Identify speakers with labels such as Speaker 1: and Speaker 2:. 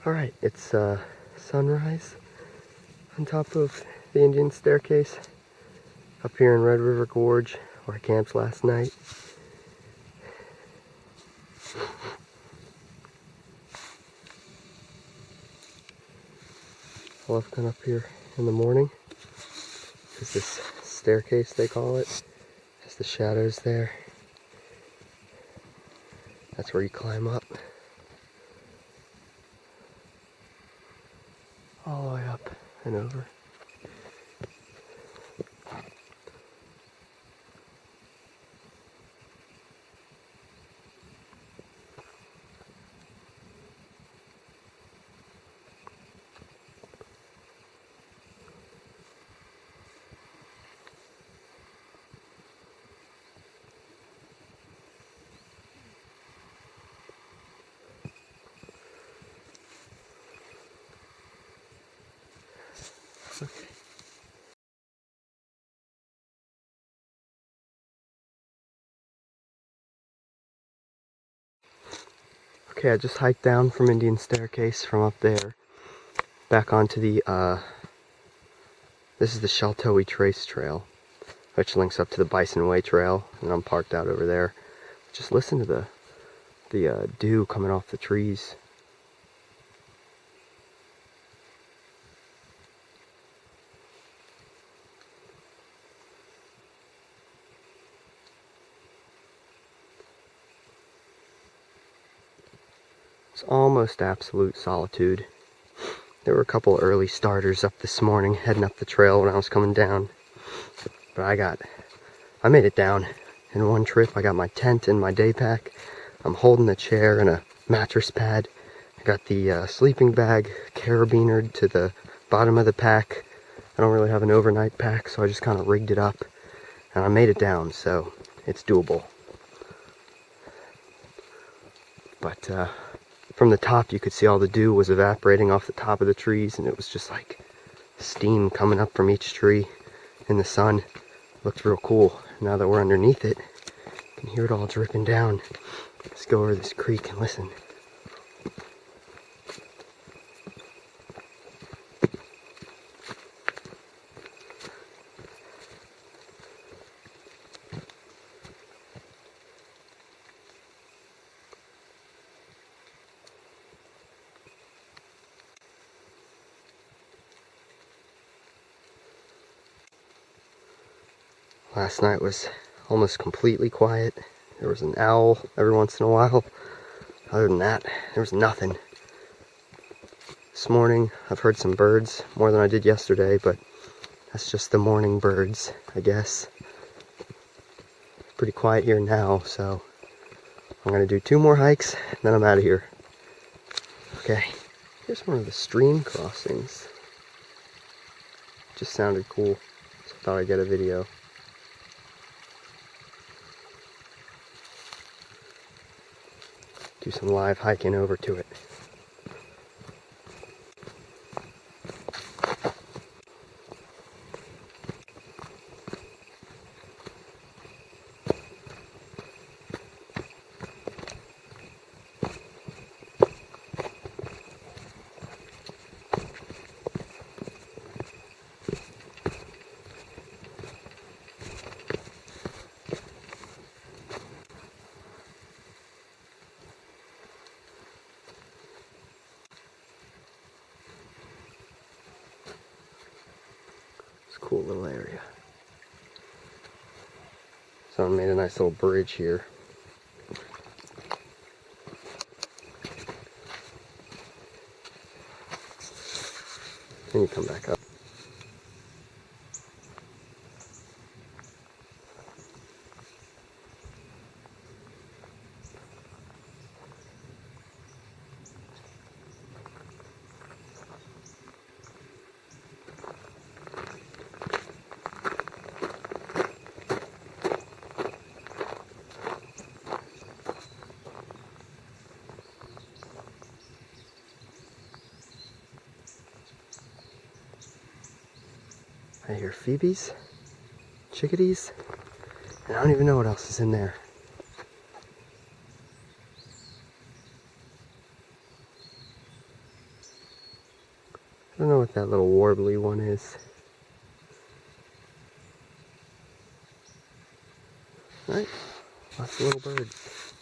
Speaker 1: Alright, it's sunrise on top of the Indian Staircase up here in Red River Gorge where I camped last night. I love coming up here in the morning because this staircase, they call it, has the shadows there. That's where you climb up. All the way up and over. Okay, I just hiked down from Indian Staircase from up there back onto the this is the Sheltowee Trace Trail, which links up to the Bison Way Trail, and I'm parked out over there. Just listen to the dew coming off the trees. It's almost absolute solitude. There were a couple early starters up this morning heading up the trail when I was coming down. But I made it down in one trip. I got my tent and my day pack. I'm holding a chair and a mattress pad. I got the sleeping bag carabinered to the bottom of the pack. I don't really have an overnight pack, so I just kind of rigged it up. And I made it down, so it's doable. But from the top, you could see all the dew was evaporating off the top of the trees, and it was just like steam coming up from each tree in the sun. It looked real cool. Now that we're underneath it, you can hear it all dripping down. Let's go over this creek and listen. Last night was almost completely quiet. There was an owl every once in a while. Other than that, there was nothing. This morning, I've heard some birds, more than I did yesterday, but that's just the morning birds, I guess. Pretty quiet here now, so I'm gonna do 2 more hikes, and then I'm out of here. Okay, here's one of the stream crossings. Just sounded cool, so I thought I'd get a video. Do some live hiking over to it. Cool little area. Someone made a nice little bridge here. Then you come back up. I hear phoebes, chickadees, and I don't even know what else is in there. I don't know what that little warbly one is. Alright, lots of little birds.